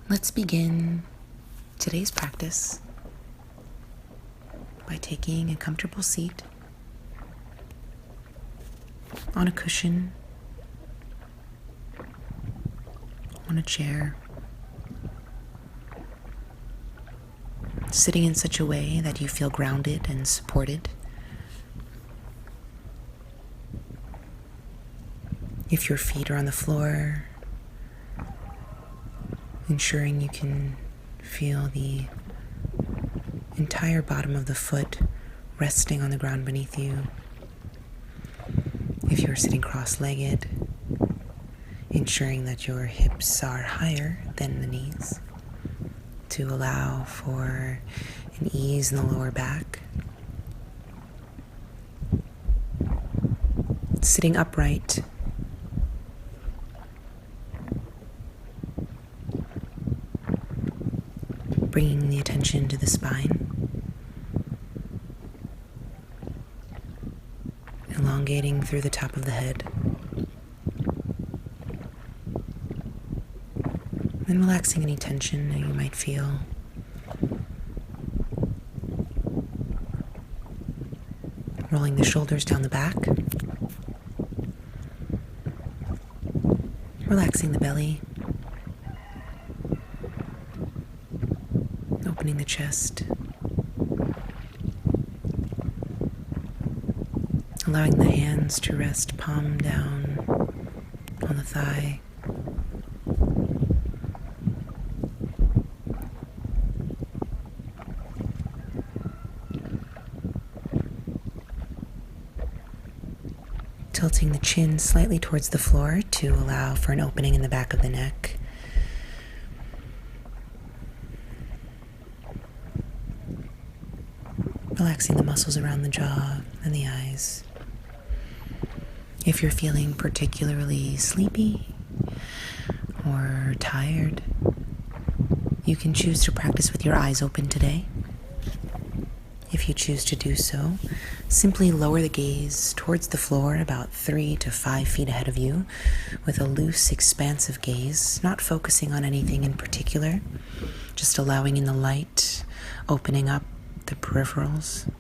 Let's begin today's practice by taking a comfortable seat on a cushion, on a chair, sitting in such a way that you feel grounded and supported. If your feet are on the floor, ensuring you can feel the entire bottom of the foot resting on the ground beneath you. If you're sitting cross-legged, ensuring that your hips are higher than the knees to allow for an ease in the lower back. Sitting upright, bringing the attention to the spine, elongating through the top of the head, and relaxing any tension that you might feel. Rolling the shoulders down the back, relaxing the belly, opening the chest, allowing the hands to rest palm down on the thigh. Tilting the chin slightly towards the floor to allow for an opening in the back of the neck. Relaxing the muscles around the jaw and the eyes. If you're feeling particularly sleepy or tired, you can choose to practice with your eyes open today. If you choose to do so, simply lower the gaze towards the floor about 3 to 5 feet ahead of you with a loose, expansive gaze, not focusing on anything in particular, just allowing in the light, opening up the peripherals.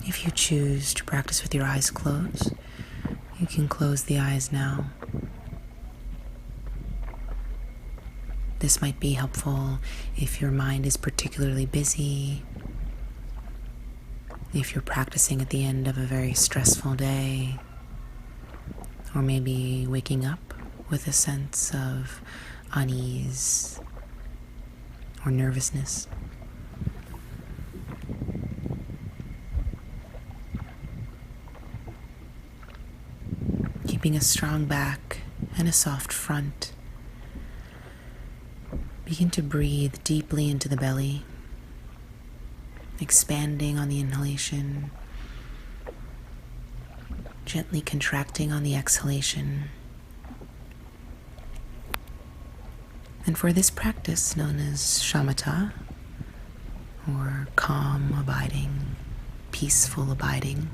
If you choose to practice with your eyes closed, you can close the eyes now. This might be helpful if your mind is particularly busy, if you're practicing at the end of a very stressful day, or maybe waking up with a sense of unease or nervousness. Keeping a strong back and a soft front, begin to breathe deeply into the belly, expanding on the inhalation, gently contracting on the exhalation. And for this practice, known as shamatha, or calm abiding, peaceful abiding,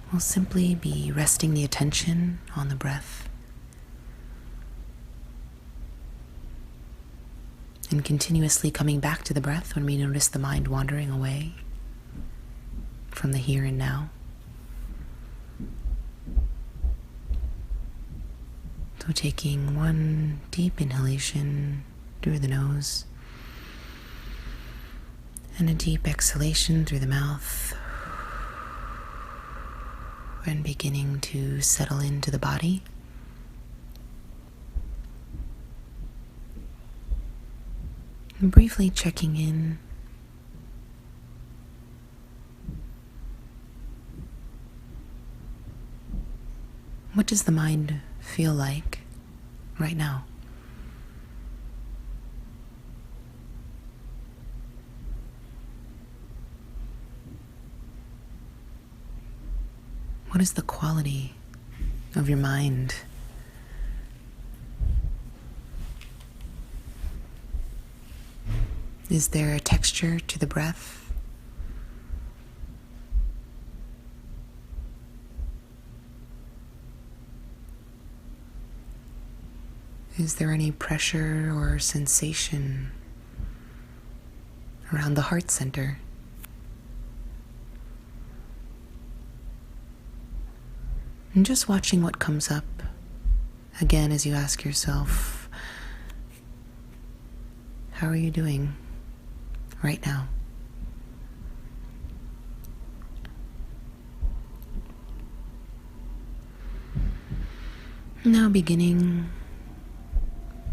we'll simply be resting the attention on the breath and continuously coming back to the breath when we notice the mind wandering away from the here and now. So taking one deep inhalation through the nose and a deep exhalation through the mouth, and beginning to settle into the body. And briefly checking in. What does the mind feel like right now? What is the quality of your mind? Is there a texture to the breath? Is there any pressure or sensation around the heart center? And just watching what comes up again as you ask yourself, how are you doing right now? Now beginning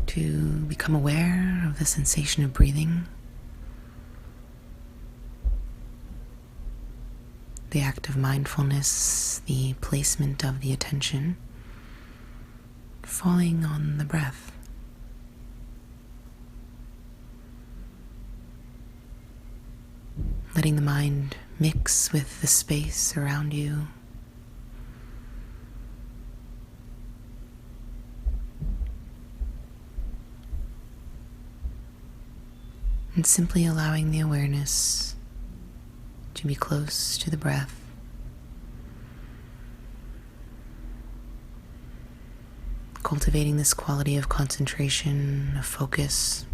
to become aware of the sensation of breathing, the act of mindfulness, the placement of the attention, falling on the breath. Letting the mind mix with the space around you. And simply allowing the awareness to be close to the breath. Cultivating this quality of concentration, of focus.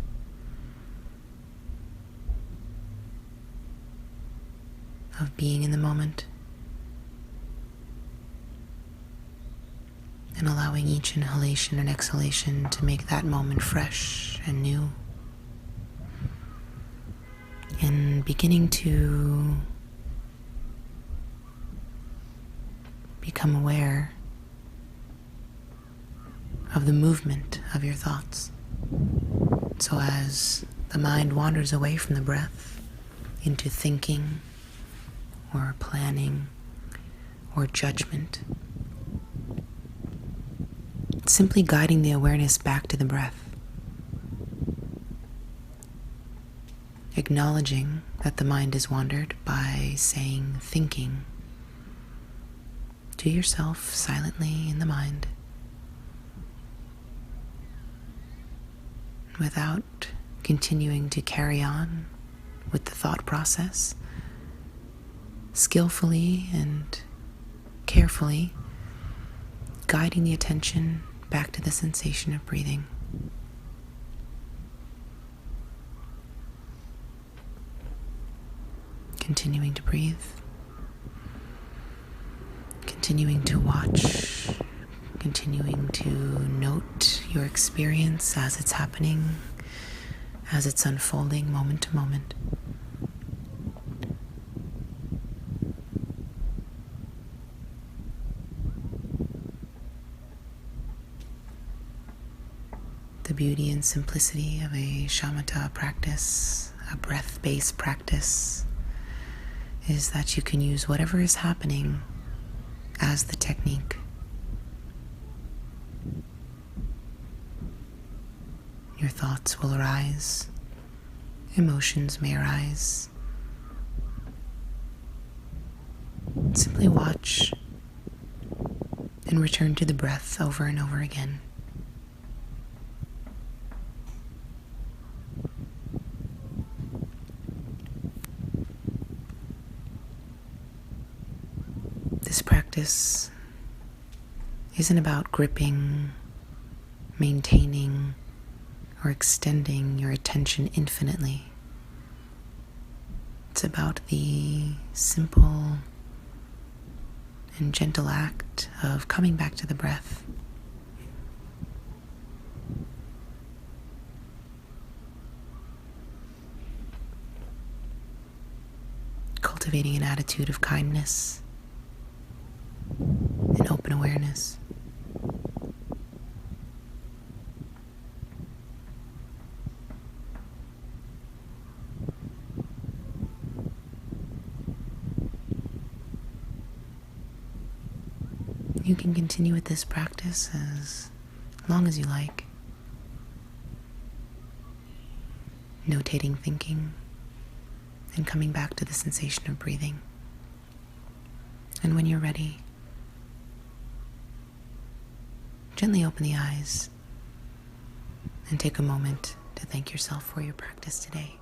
Of being in the moment. And allowing each inhalation and exhalation to make that moment fresh and new. And beginning to become aware of the movement of your thoughts. So as the mind wanders away from the breath into thinking or planning or judgment, simply guiding the awareness back to the breath. Acknowledging that the mind has wandered by saying thinking to yourself silently in the mind, without continuing to carry on with the thought process, skillfully and carefully guiding the attention back to the sensation of breathing. Continuing to breathe, continuing to watch, continuing to note your experience as it's happening, as it's unfolding moment to moment. The beauty and simplicity of a shamatha practice, a breath-based practice, is that you can use whatever is happening as the technique. Your thoughts will arise, emotions may arise. Simply watch and return to the breath over and over again. This practice isn't about gripping, maintaining, or extending your attention infinitely. It's about the simple and gentle act of coming back to the breath. Cultivating an attitude of kindness and open awareness. You can continue with this practice as long as you like, notating thinking and coming back to the sensation of breathing. And when you're ready, gently open the eyes and take a moment to thank yourself for your practice today.